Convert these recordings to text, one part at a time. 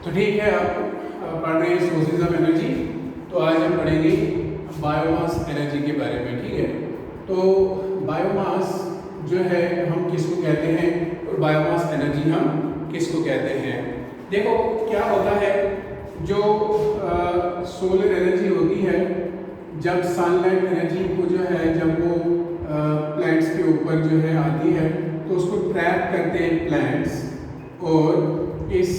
तो ठीक है, आप पढ़ रहे हैं सोर्सेज ऑफ एनर्जी। तो आज हम पढ़ेंगे बायोमास एनर्जी के बारे में। ठीक है, तो बायोमास जो है हम किसको कहते हैं और बायोमास एनर्जी हम किसको कहते हैं। देखो क्या होता है, जो सोलर एनर्जी होती है, जब सनलाइट एनर्जी को जो है जब वो प्लैंट्स के ऊपर जो है आती है तो उसको ट्रैप करते हैं प्लैंट्स, और इस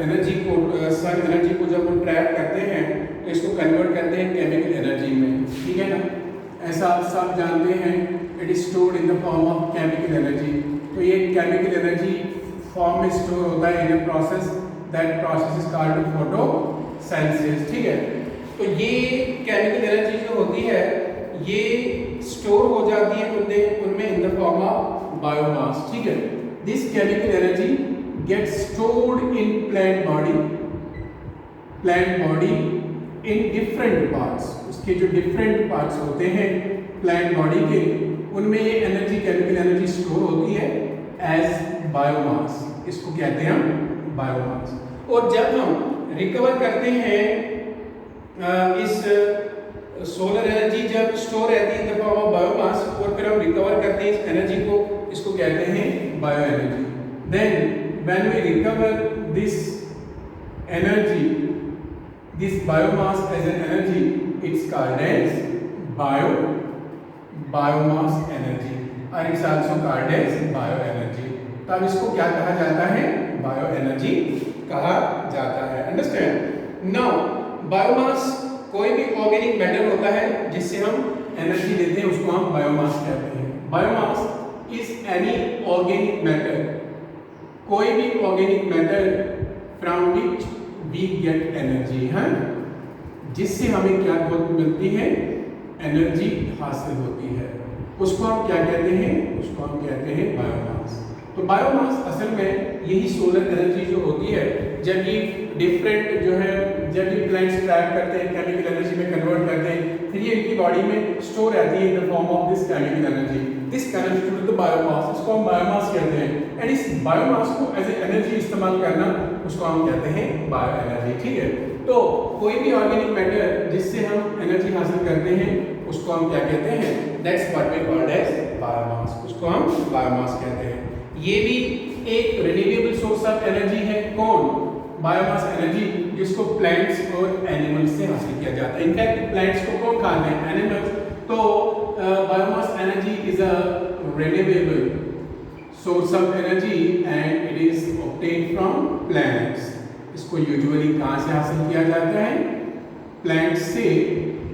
एनर्जी को सन एनर्जी को जब वो ट्रैप करते हैं तो इसको कन्वर्ट करते हैं केमिकल एनर्जी में। ठीक है ना, ऐसा आप सब जानते हैं, it is stored in the form of chemical energy. तो ये केमिकल एनर्जी फॉर्म में स्टोर होता है in a process, that process is called photosynthesis. ठीक है, तो ये केमिकल एनर्जी जो होती है ये स्टोर हो जाती है उनमें इन द फॉर्म ऑफ बायोमास। ठीक है, this chemical energy get stored in plant body in different parts. उसके जो डिफरेंट पार्ट्स होते हैं प्लांट बॉडी के, उनमें ये एनर्जी केमिकल एनर्जी स्टोर होती है एज बायोमास। इसको कहते हैं हम बायोमास। और जब हम रिकवर करते हैं इस सोलर एनर्जी जब स्टोर रहती है in the form of biomass, और फिर हम रिकवर करते हैं इस एनर्जी को, इसको कहते हैं bio energy. Then when we recover this energy, this biomass as an energy, it's called as biomass energy, or it's also called as bioenergy। तो अब इसको क्या कहा जाता है? बायो एनर्जी कहा जाता है। अंडरस्टैंड नाउ, बायोमास कोई भी ऑर्गेनिक मैटर होता है जिससे हम एनर्जी लेते हैं, उसको हम बायोमास कहते हैं। Biomass is any organic matter, कोई भी organic matter from which we get energy है, जिससे हमें क्या मिलती है? एनर्जी हासिल होती है। उसको हम क्या कहते हैं? उसको हम कहते हैं बायोमास। तो बायोमास असल में यही सोलर एनर्जी जो होती है, जब ये डिफरेंट जो है जब ये प्लांट्स ट्रैप करते हैं केमिकल एनर्जी में कन्वर्ट करते हैं, फिर ये इनकी बॉडी में स्टोर रहती है in the form of this chemical energy, this constitute the biomass. इसको हम बायोमास कहते हैं, एंड इस बायोमास को एज ए एनर्जी इस्तेमाल करना, उसको हम कहते हैं बायो एनर्जी। ठीक है, तो कोई भी ऑर्गेनिक मैटर जिससे हम एनर्जी हासिल करते हैं उसको हम क्या कहते हैं? That's what we called as biomass. उसको हम बायोमास कहते हैं। ये भी एक रिन्यूएबल सोर्स ऑफ एनर्जी है। कौन? बायोमास एनर्जी, जिसको प्लांट्स और एनिमल्स से हासिल किया जाता है। इनफैक्ट प्लांट्स को कौन खाते हैं? एनिमल्स। तो biomass energy is a renewable source of energy and it is obtained from plants. इसको यूजुअली कहाँ से हासिल किया जाता है? प्लांट्स से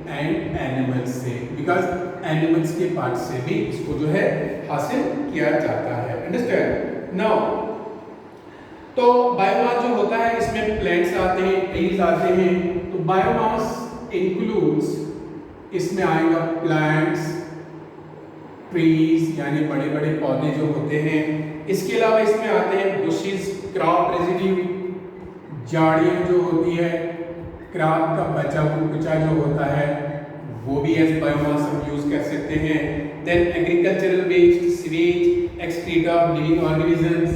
एंड एनिमल्स से, बिकॉज एनिमल्स के पार्ट से भी इसको जो है हासिल किया जाता है। अंडरस्टैंड नाउ, तो बायोमास जो होता है इसमें प्लांट्स आते हैं, ट्रीज आते हैं। तो बायोमास इंक्लूड्स, इसमें आएगा प्लांट्स, ट्रीज यानी बड़े बड़े पौधे जो होते हैं। इसके अलावा इसमें आते हैं बुशेस, क्रॉप रेजिड्यू, झाड़ियाँ जो होती है, क्रॉप का बचा कुचा जो होता है वो भी एज बायोमास हम यूज कर सकते हैं। Then agricultural waste, sewage, excreta of living organisms.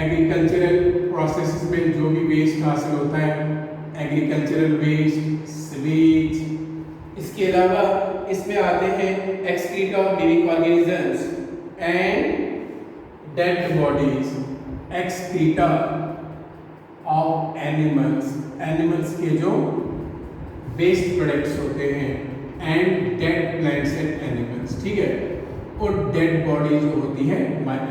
Agricultural processes में जो भी वेस्ट हासिल होता है, एग्रीकल्चरल वेस्ट, सीवेज। इसके अलावा इसमें आते हैं excreta of living organisms and dead bodies, excreta of animals, animals के जो वेस्ट प्रोडक्ट्स होते हैं, and dead plants and animals. ठीक है, और डेड बॉडी जो होती है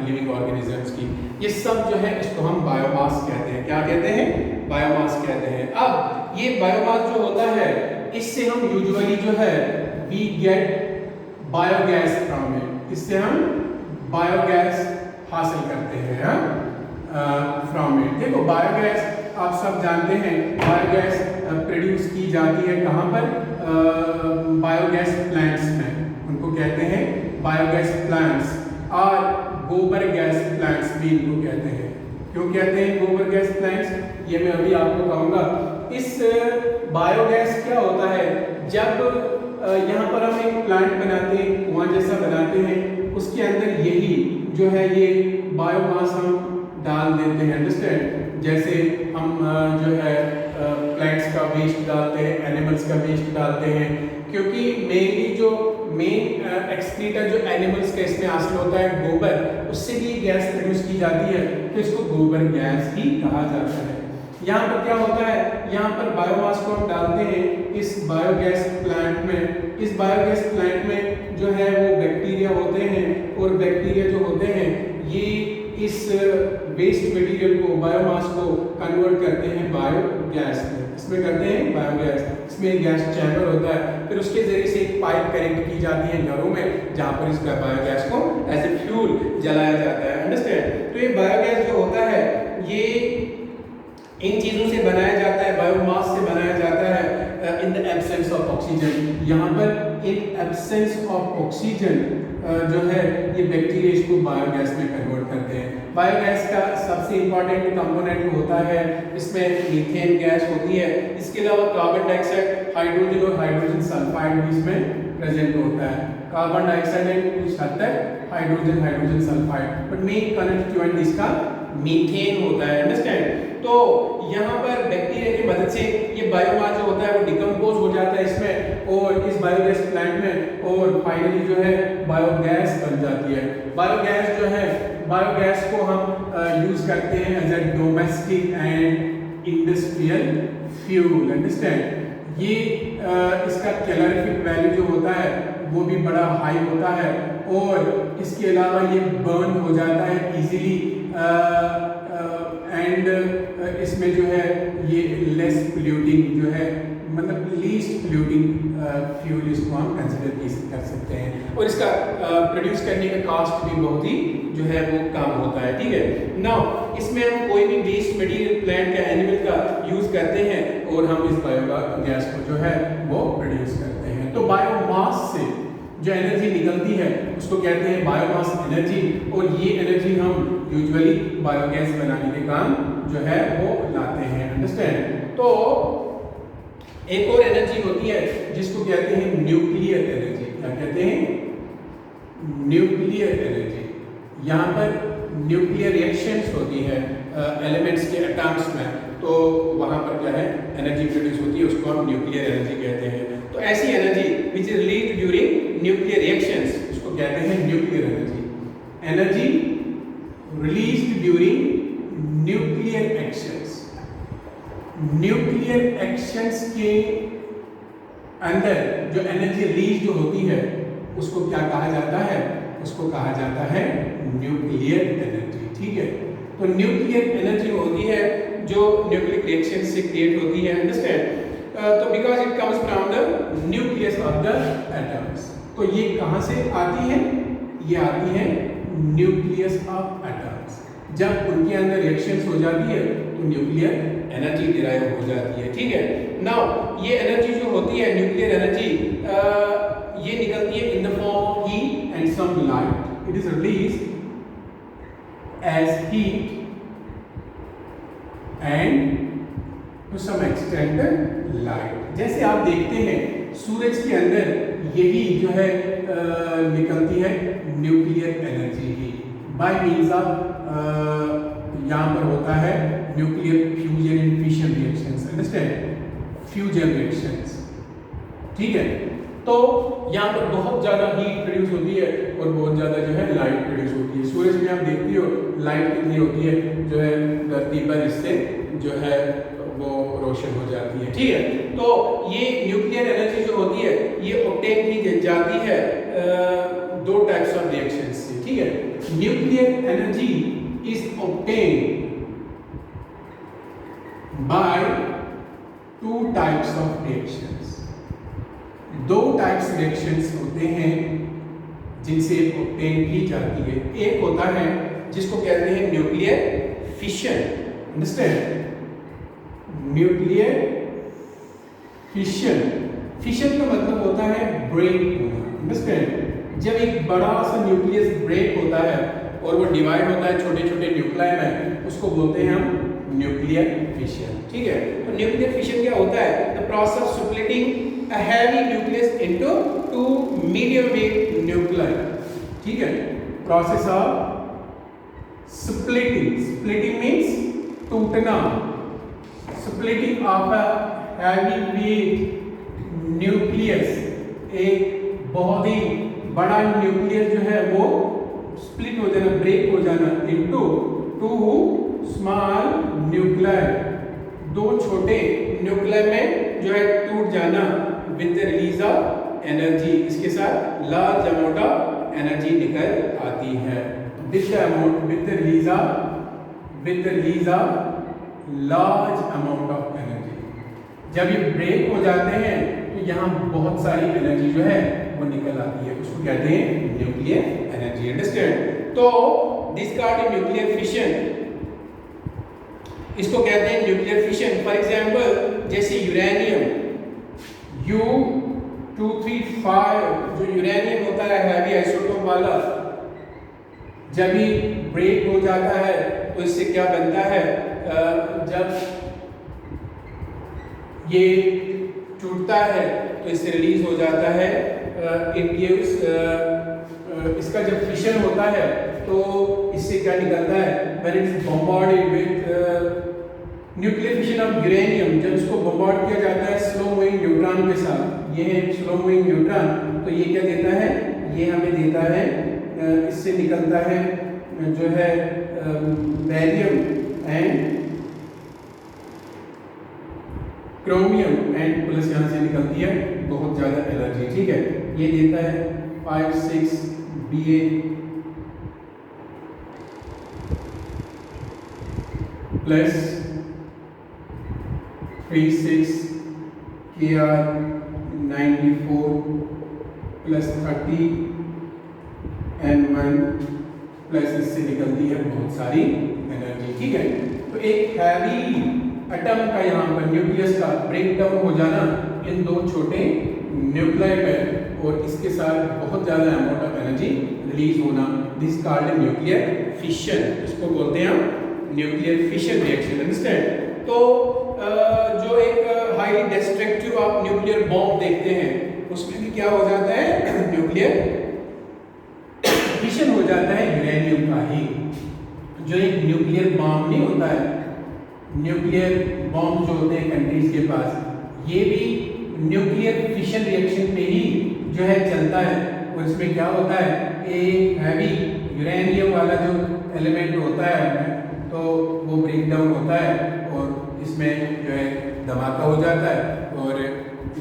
लिविंग ऑर्गेनिजम्स की, ये सब जो है इसको हम बायोमास कहते हैं। क्या कहते हैं? बायोमास कहते हैं। अब ये बायोमास जो होता है, इससे हम यूजुअली जो है we get biogas from it, इससे हम बायोगैस हासिल करते हैं फ्रॉम इट। देखो बायोगैस आप सब जानते हैं, बायोगैस प्रोड्यूस की जाती है कहाँ पर? बायोगैस प्लांट्स में, उनको कहते हैं बायोगैस प्लांट्स, और गोबर गैस प्लांट्स भी इनको कहते हैं। क्यों कहते हैं गोबर गैस प्लांट्स? ये मैं अभी आपको कहूँगा। इस बायोगैस क्या होता है, जब यहाँ पर हम एक प्लांट बनाते हैं, कुआं जैसा बनाते हैं, उसके अंदर यही जो है ये बायोमास हम डाल देते हैं, अंडरस्टैंड। जैसे हम जो है प्लांट्स का वेस्ट डालते हैं, एनिमल्स का वेस्ट डालते हैं, क्योंकि मेनली जो मेन एक्सक्रीटर जो एनिमल्स का इसमें हासिल होता है गोबर, उससे भी गैस प्रोड्यूस की जाती है, तो इसको गोबर गैस ही कहा जाता है। यहाँ पर क्या होता है, यहाँ पर बायोमास को हम डालते हैं इस बायोगैस प्लांट में। इस बायोगैस प्लांट में जो है वो बैक्टीरिया होते हैं, और बैक्टीरिया जो होते हैं ये इस वेस्ट मटेरियल को, बायोमास को कन्वर्ट करते हैं बायोगैस में। इसमें करते हैं बायोगैस, इसमें गैस चैम्बर होता है, फिर उसके जरिए से एक पाइप कनेक्ट की जाती है घरों में, जहाँ पर इस बायोगैस को एज ए फ्यूल जलाया जाता है, अंडरस्टैंड। तो ये बायोगैस जो होता है ये इन चीज़ों से बनाया जाता है, बायोमास से बनाया जाता है in the absence of oxygen. यहाँ पर इन एब्सेंस ऑफ ऑक्सीजन जो है ये बैक्टीरिया इसको बायोगैस में कन्वर्ट करते हैं। बायोगैस का सबसे इंपॉर्टेंट कंपोनेंट होता है, इसमें मीथेन गैस होती है, इसके अलावा कार्बन डाइऑक्साइड, हाइड्रोजन और हाइड्रोजन सल्फाइड भी इसमें प्रेजेंट होता है। कार्बन डाइऑक्साइड एंड कुछ हद तक hydrogen sulphide, but main constituent इसका मीथेन होता है, अंडरस्टैंड। तो यहाँ पर बैक्टीरिया की मदद से ये बायोमास जो होता है वो डिकम्पोज हो जाता है इसमें और इस बायोगैस प्लांट में, और फाइनली जो है बायोगैस बन जाती है। बायोगैस जो है, बायोगैस को हम यूज करते हैं as a domestic and industrial fuel, understand. ये इसका कैलोरीफिक वैल्यू जो होता है वो भी बड़ा हाई होता है, और इसके अलावा ये बर्न हो जाता है इजीली, एंड इसमें जो है ये लेस पोल्यूटिंग जो है, मतलब लीस्ट पोल्यूटिंग फ्यूल इसको हम कंसिडर कर सकते हैं, और इसका प्रोड्यूस करने का कॉस्ट भी बहुत ही जो है वो कम होता है, ठीक है। नाउ इसमें हम कोई भी वेस्ट मटेरियल प्लांट का, एनिमल का यूज करते हैं और हम इस बायोगैस को जो है वो प्रोड्यूस करते हैं। तो बायोमास से जो एनर्जी निकलती है उसको कहते हैं बायोमास एनर्जी, और ये एनर्जी हम यूजुअली बायोगैस बनाने के काम जो है वो लाते हैं, अंडरस्टैंड। तो एक और एनर्जी होती है जिसको कहते हैं न्यूक्लियर एनर्जी। क्या कहते हैं? Nuclear energy. यहाँ पर न्यूक्लियर रिएक्शंस होती है एलिमेंट्स के एटम्स में, तो वहाँ पर क्या है एनर्जी प्रोड्यूस होती है, उसको हम न्यूक्लियर एनर्जी कहते हैं। तो ऐसी energy which is released during nuclear reactions उसको कहते हैं nuclear energy. Energy released during nuclear actions. Nuclear actions के अंदर जो एनर्जी रिलीज जो होती है उसको क्या कहा जाता है? उसको कहा जाता है न्यूक्लियर एनर्जी, ठीक है। तो न्यूक्लियर एनर्जी होती है जो न्यूक्लियर रिएक्शन से क्रिएट होती है, अंडरस्टैंड। तो because it comes from the nucleus of the atoms. तो ये कहाँ से आती है? ये आती है न्यूक्लियस ऑफ एटम्स। जब उनके अंदर रिएक्शंस हो जाती है तो न्यूक्लियर एनर्जी डिराइव हो जाती है, ठीक है। नाउ ये एनर्जी जो होती है न्यूक्लियर एनर्जी, ये निकलती है in the form of heat and some light. It is released as heat and to some extent light. जैसे आप देखते हैं सूरज के अंदर यही जो है निकलती है nuclear energy he by means of यहाँ पर होता है nuclear fusion and fission reactions, understand, fusion reactions, ठीक है। तो यहाँ पर बहुत ज़्यादा हीट प्रोड्यूस होती है और बहुत ज़्यादा जो है लाइट प्रोड्यूस होती है। सूरज में आप देखती हो लाइट कितनी होती है जो है धरती पर, इससे जो है वो रोशन हो जाती है, ठीक है। तो ये न्यूक्लियर एनर्जी जो होती है ये ऑब्टेन की जाती है दो टाइप्स ऑफ रिएक्शन से, ठीक है। Nuclear energy is obtain by two types of reactions. दो टाइप्स रिएक्शंस होते हैं जिनसे ऑब्टेन की जाती है। एक होता है जिसको कहते हैं nuclear fission, understand, nuclear fission. Fission का मतलब होता है ब्रेक होना, अंडरस्टैंड। जब एक बड़ा सा न्यूक्लियस ब्रेक होता है और वो डिवाइड होता है छोटे छोटे न्यूक्लियाई में, उसको बोलते हैं हम न्यूक्लियर फिशन, ठीक है। तो न्यूक्लियर फिशन क्या होता है? The process of splitting a heavy nucleus into two medium weight nuclei, ठीक है। प्रोसेस ऑफ Splitting means टूटना. Splitting of a heavy weight nucleus, एक बहुत ही बड़ा न्यूक्लियस जो है वो स्प्लिट हो जाना, ब्रेक हो जाना इनटू टू स्मॉल न्यूक्लियर, दो छोटे न्यूक्लियर में जो है टूट जाना with the release of energy, इसके साथ लार्ज अमाउंट ऑफ एनर्जी निकल आती है. With the release of large amount of energy. जब ये ब्रेक हो जाते हैं तो यहाँ बहुत सारी एनर्जी जो है वो निकल आती है, उसको कहते हैं न्यूक्लियर एनर्जी. अंडरस्टैंड? तो दिस कॉल्ड न्यूक्लियर फिशन, इसको कहते हैं न्यूक्लियर फिशन. फॉर एग्जांपल जैसे यूरेनियम U-235 जो यूरेनियम होता है हैवी आइसोटोप वाला, जब ये ब्रेक हो जाता है तो इससे क्या बनता है, जब ये टूटता है तो इससे रिलीज हो जाता है इसका जब फिशन होता है तो इससे क्या निकलता है, when it is bombarded with nuclear fission of uranium, जब इसको बॉम्बार्ड किया जाता है स्लो मूविंग न्यूट्रॉन के साथ, ये है स्लो मूविंग न्यूट्रॉन, तो ये क्या देता है, ये हमें देता है, इससे निकलता है जो है barium and chromium and plus यहाँ से निकलती है बहुत ज़्यादा एनर्जी. ठीक है, ये देता है 5,6 Ba plus 3,6 Kr94 plus 30 N1 plus इससे निकलती है बहुत सारी एनर्जी. ठीक है, तो एक हैवी एटम का यहाँ पर न्यूक्लियस का ब्रेक डाउन हो जाना इन दो छोटे न्यूक्लियर पर और इसके साथ बहुत ज़्यादा अमाउंट ऑफ एनर्जी रिलीज होना, दिस कॉल्ड न्यूक्लियर फिशन. इसको बोलते हैं हम न्यूक्लियर फिशन रिएक्शन. अंडरस्टैंड? तो जो एक हाईली डिस्ट्रक्टिव आप न्यूक्लियर बॉम्ब देखते हैं उसमें भी क्या हो जाता है, न्यूक्लियर फिशन हो जाता है यूरेनियम का ही. जो एक न्यूक्लियर बॉम्ब नहीं होता है, न्यूक्लियर बॉम्ब जो होते हैं कंट्रीज के पास, ये भी न्यूक्लियर फिशन रिएक्शन पे ही जो है चलता है. और इसमें क्या होता है, एक हैवी यूरेनियम वाला जो एलिमेंट होता है तो वो ब्रेक डाउन होता है और इसमें जो है धमाका हो जाता है और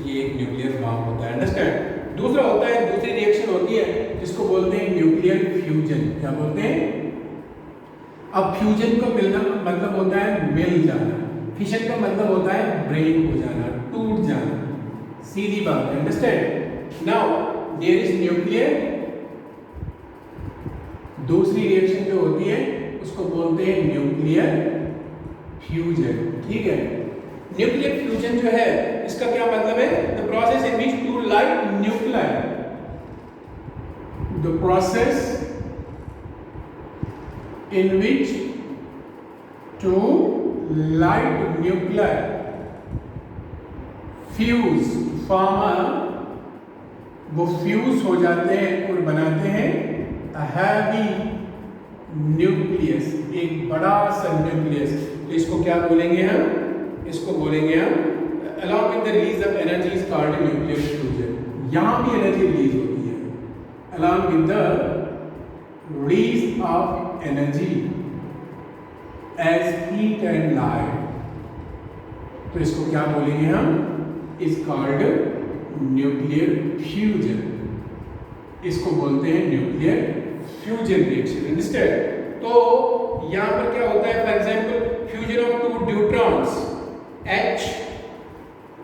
ये एक न्यूक्लियर बॉम्ब होता है. अंडरस्टैंड? दूसरा होता है, दूसरी रिएक्शन होती है जिसको बोलते हैं न्यूक्लियर फ्यूजन. क्या बोलते हैं? अब फ्यूजन का मिलना मतलब होता है मिल जाना, फिशन का मतलब होता है ब्रेक हो जाना, टूट जाना, सीधी बात है. Understand? Now there is nuclear, दूसरी रिएक्शन जो होती है उसको बोलते हैं न्यूक्लियर फ्यूजन. ठीक है, न्यूक्लियर फ्यूजन जो है इसका क्या मतलब है, the process in which two light nuclear, the process in which two light nuclei fuse वो फ्यूज हो जाते हैं और बनाते हैं a heavy nucleus, एक बड़ा सा न्यूक्लियस. तो इसको क्या बोलेंगे हम, इसको बोलेंगे हम along with the release of energy is called nuclear fusion. यहाँ भी एनर्जी रिलीज होती है along with the release of energy as heat and light. तो इसको क्या बोलेंगे हम, is called nuclear fusion. इसको बोलते हैं न्यूक्लियर फ्यूजन रिएक्शन. अंडरस्टैंड? तो यहाँ पर क्या होता है, for example fusion of two neutrons H,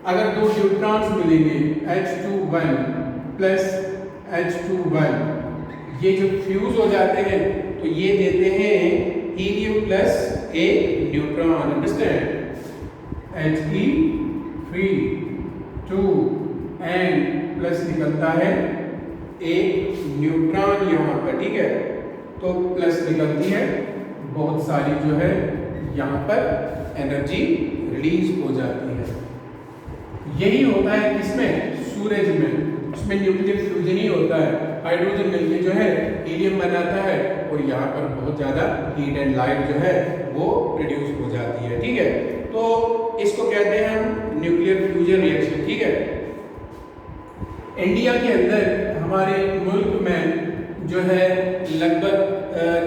अगर दो न्यूट्रॉन्स मिलेंगे H21 प्लस H21, ये जो फ्यूज हो जाते हैं तो ये देते हैं हीलियम प्लस एक neutron. Understand? He3 2 and plus निकलता है एक न्यूट्रॉन यहाँ पर. ठीक है, तो प्लस निकलती है बहुत सारी जो है यहाँ पर एनर्जी रिलीज हो जाती है. यही होता है किसमें, सूरज में. उसमें न्यूक्लियर फ्यूजन ही होता है, हाइड्रोजन मिलके जो है हीलियम बनाता है और यहाँ पर बहुत ज़्यादा हीट एंड लाइट जो है वो प्रोड्यूस हो जाती है। ठीक है, तो इसको कहते हैं हम न्यूक्लियर फ्यूजन रिएक्शन। ठीक है, इंडिया के अंदर हमारे मुल्क में जो है लगभग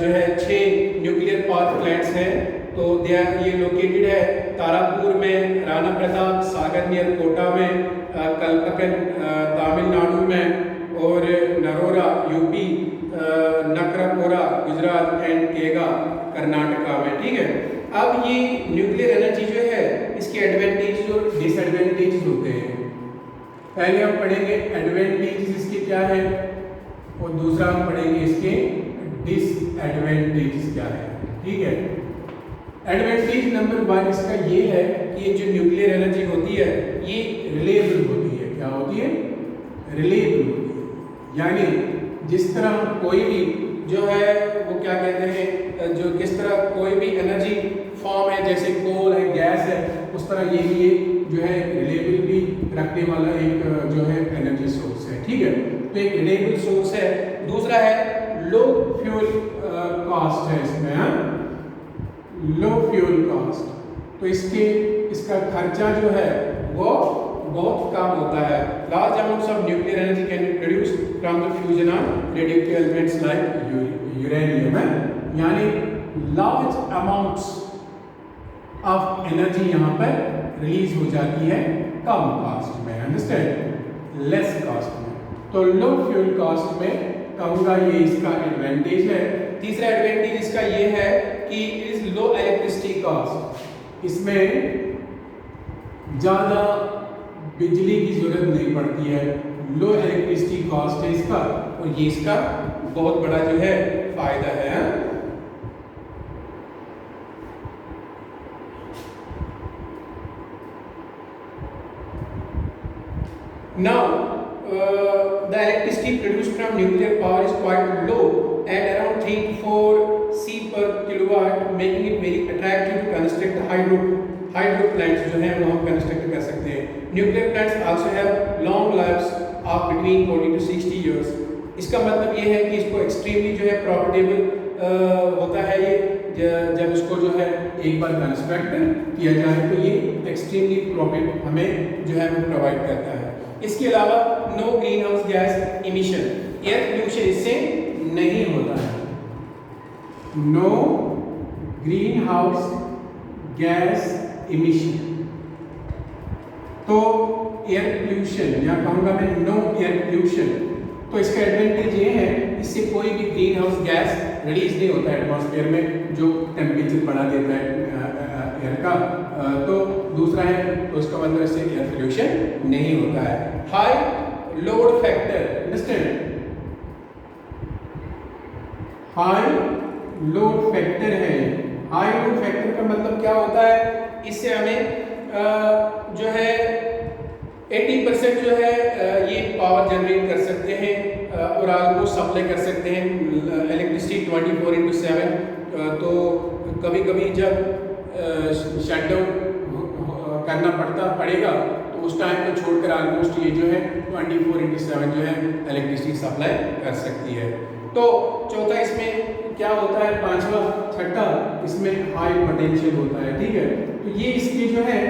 जो है 6 न्यूक्लियर पावर प्लांट्स हैं। तो ये लोकेटेड है तारापुर में, राणा प्रताप सागर नियर कोटा में, कलपकन तमिलनाडु में, और नरोरा यूपी, नकराकोरा गुजरात एंड केगा कर्नाटका में। ठीक है, अब ये न्यूक्लियर एनर्जी जो है इसके एडवांटेज और डिसएडवांटेज होते हैं। पहले हम पढ़ेंगे एडवांटेज इसके क्या है और दूसरा हम पढ़ेंगे इसके डिसएडवांटेज क्या है। ठीक है, एडवांटेज नंबर 1 इसका ये है कि ये जो न्यूक्लियर एनर्जी होती है ये रिलेएबल होती है। क्या होती है? रिलेएबल होती है, यानी जिस तरह कोई भी जो है वो क्या कहते हैं, जो किस तरह कोई भी एनर्जी फॉर्म है जैसे कोल है, गैस है, उस तरह ये भी जो है रिलेएबिलिटी रखने वाला एक जो है एनर्जी सोर्स है। ठीक है, तो एक रिलेएबल सोर्स है। दूसरा है लो फ्यूल कॉस्ट है इसमें, लो फ्यूल कॉस्ट, तो इसका खर्चा जो है वो बहुत कम होता है। Large amounts of nuclear energy can be produced from the fusion of radioactive elements like uranium, यानी लार्ज अमाउंट्स ऑफ एनर्जी यहाँ पर रिलीज हो जाती है कम कॉस्ट में, अंडरस्टैंड, लेस कॉस्ट में। तो लो फ्यूल कॉस्ट में कहूँगा ये इसका एडवांटेज है। तीसरा एडवांटेज इसका ये है कि it is low electricity cost, इसमें ज़्यादा बिजली की जरूरत नहीं पड़ती है, लो इलेक्ट्रिसिटी कॉस्ट है इसका, और ये इसका बहुत बड़ा जो है फायदा है। Now, the electricity produced from nuclear power is quite low at around 3 to 4 C per kilowatt, making it very attractive to construct hydro plants जो हैं वो हम कंस्ट्रक्ट कर सकते हैं। Nuclear plants also have long lives of between 40 to 60 years। इसका मतलब ये है कि इसको एक्सट्रीमली जो है प्रॉफिटेबल होता है ये, जब इसको जो है एक बार कंस्ट्रक्ट किया जाए तो ये एक्सट्रीमली प्रॉफिट हमें जो है वो प्रोवाइड करता है। इसके अलावा no greenhouse gas emission, air pollution इससे नहीं होता है। No greenhouse gas emission, तो एयर पोल्यूशन या कहूँगा मैं नो एयर पोल्यूशन, तो इसका एडवांटेज ये है इससे कोई भी ग्रीन हाउस गैस रिलीज नहीं होता है एटमॉस्फेयर में जो टेम्परेचर बढ़ा देता है एयर का। तो दूसरा है तो इसका मतलब इससे एयर पोल्यूशन नहीं होता है। High load factor, understand, high load factor है। हाई लोड फैक्टर का मतलब क्या होता है, इससे हमें जो है 80% जो है ये पावर जनरेट कर सकते हैं और ऑलमोस्ट सप्लाई कर सकते हैं इलेक्ट्रिसिटी 24/7। तो कभी कभी जब शटडाउन करना पड़ेगा तो उस टाइम को छोड़कर ऑलमोस्ट ये जो है 24/7 जो है इलेक्ट्रिसिटी सप्लाई कर सकती है। तो चौथा इसमें क्या होता है, पांचवा छठा इसमें हाई पोटेंशियल होता है। ठीक है, तो ये इसके जो है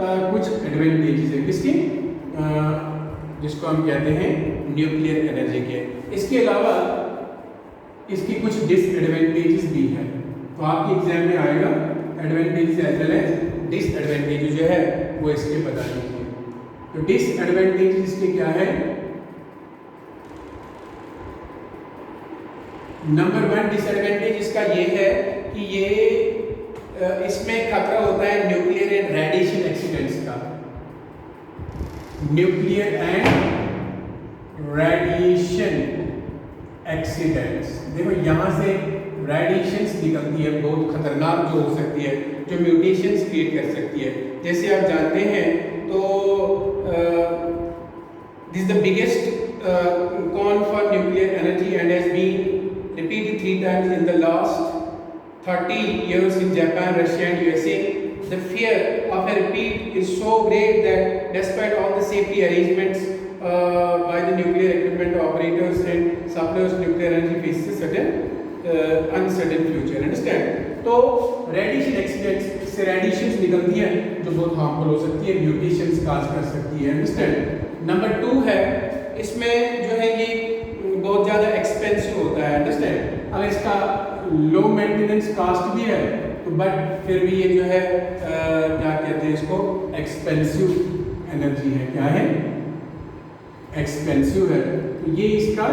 कुछ एडवांटेजेस है, किसके, जिसको हम कहते हैं न्यूक्लियर एनर्जी के। इसके अलावा इसकी कुछ डिसएडवांटेजेस भी है, तो आपके एग्जाम में आएगा advantages as well as disadvantages जो है वो इसके बता दीजिए। तो डिसएडवांटेजेस इसके क्या है, नंबर 1 डिसएडवांटेज इसका ये है कि ये इसमें खतरा होता है न्यूक्लियर एंड रेडिएशन एक्सीडेंट्स का। न्यूक्लियर एंड रेडिएशन एक्सीडेंट्स, देखो यहाँ से रेडिएशंस निकलती है बहुत खतरनाक जो हो सकती है, जो म्यूटेशंस क्रिएट कर सकती है। जैसे आप जानते हैं तो this the biggest con for nuclear energy and has been repeated 3 times in the last 30 years in Japan, Russia and USA. The fear of a repeat is so great that despite all the safety arrangements by the nuclear equipment operators and suppliers nuclear energy faces certain uncertain future. Understand? तो radiation accidents, इससे radiations निकलती हैं जो बहुत harmful हो सकती है, mutations काज कर सकती है। अंडरस्टैंड? नंबर 2 है, इसमें जो है ये बहुत ज़्यादा एक्सपेंसिव होता है। अंडरस्टैंड? अगर इसका लो मेंटेनेंस कास्ट भी है तो बट फिर भी ये जो है क्या कहते हैं इसको, एक्सपेंसिव एनर्जी है। क्या है? एक्सपेंसिव है। तो ये इसका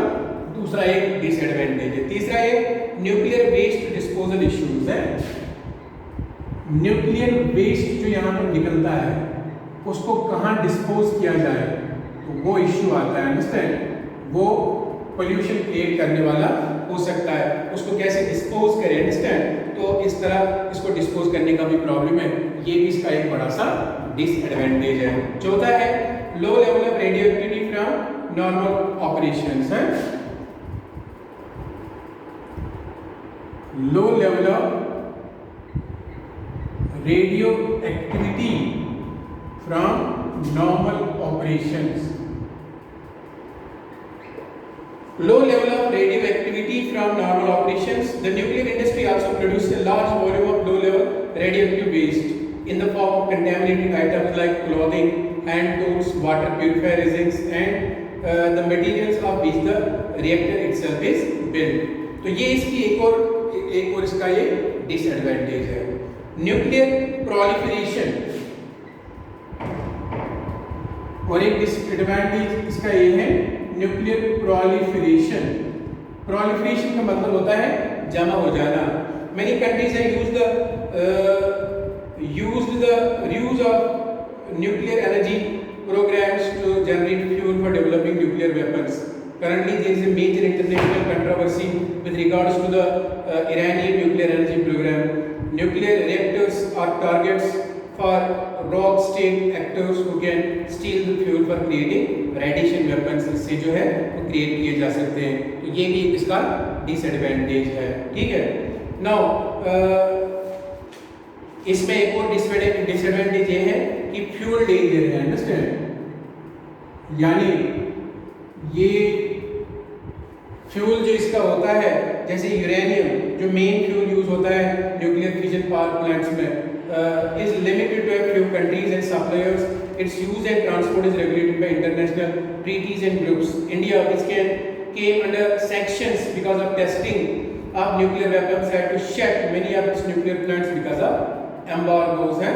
दूसरा एक डिसएडवांटेज है। तीसरा एक न्यूक्लियर वेस्ट डिस्पोजल इश्यूज है। न्यूक्लियर वेस्ट जो यहाँ पर निकलता है उसको कहाँ डिस्पोज किया जाए, तो वो इश्यू आता है। अंडरस्टैंड? वो पोल्यूशन क्रिएट करने वाला हो सकता है, उसको कैसे डिस्पोज करें। अंडरस्टैंड? तो इस तरह इसको डिस्पोज करने का भी प्रॉब्लम है, ये भी इसका एक बड़ा सा डिसएडवांटेज है। चौथा है low level of radioactivity from normal operations है। Low level of radioactivity from normal operations. Low level of radioactivity from normal operations. The nuclear industry also produces a large volume of low level radioactive waste in the form of contaminated items like clothing, hand tools, water purifier resins and the materials of which the reactor itself is built. तो ये इसकी एक और इसका ये disadvantage है। Nuclear proliferation, और एक डिसएडवांटेज इसका ये है न्यूक्लियर प्रोलिफरेशन। प्रोलिफरेशन का मतलब होता है जमा हो जाना। Many countries have used the reuse of nuclear energy programs to generate fuel for developing nuclear weapons. Currently, there is a major international controversy with regards to the Iranian nuclear energy program. Nuclear reactors are targets for rogue state actors who can steal the fuel for creating radiation weapons. इससे जो है वो create किए जा सकते हैं। तो ये भी इसका डिसएडवांटेज है। ठीक है। नाउ इसमें एक और डिसएडवांटेज ये है कि फ्यूल डेंजर है। अंडरस्टैंड? यानी ये फ्यूल जो इसका होता है, जैसे यूरेनियम जो मेन फ्यूल यूज होता है न्यूक्लियर फिजन पावर प्लांट्स में, is limited to a few countries and suppliers. Its use and transport is regulated by international treaties and groups. India which came under sanctions because of testing of nuclear weapons had to shut many of its nuclear plants because of embargoes है।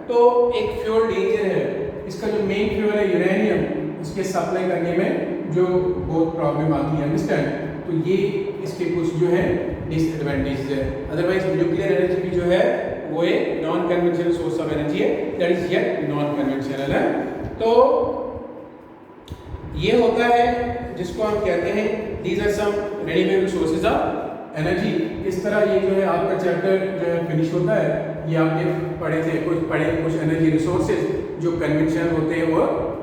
तो एक fuel danger है। इसका जो main fuel है uranium, उसके supply करने में जो बहुत प्रॉब्लम आती है। अंडरस्टैंड? तो ये इसके कुछ जो है डिसएडवांटेजेस है। अदरवाइज न्यूक्लियर एनर्जी भी जो है वो एक non conventional source of energy है, that is yet non conventional है। तो ये होता है जिसको हम कहते हैं these are some renewable sources of energy. इस तरह ये जो है आपका चैप्टर जो है फिनिश होता है। ये आपने पढ़े कुछ एनर्जी रिसोर्सेज जो कन्वेंशनल होते हैं वो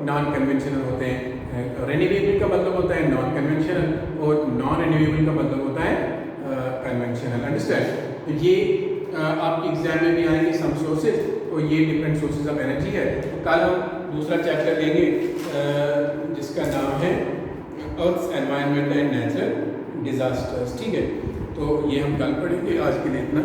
नॉन कन्वेंशनल होते हैं। रिन्यूएबल का मतलब होता है नॉन कन्वेंशनल और नॉन रिन्यूएबल का मतलब होता है कन्वेंशनल। अंडरस्टैंड? तो ये आपके एग्जाम में भी आएंगे सम सोर्सेज, तो ये डिफरेंट सोर्सेज ऑफ एनर्जी है। तो कल हम दूसरा चैप्टर लेंगे जिसका नाम है अर्थ एनवायरनमेंट एंड नेचुरल डिजास्टर्स। ठीक है, तो ये हम कल पढ़ेंगे। आज के लिए इतना।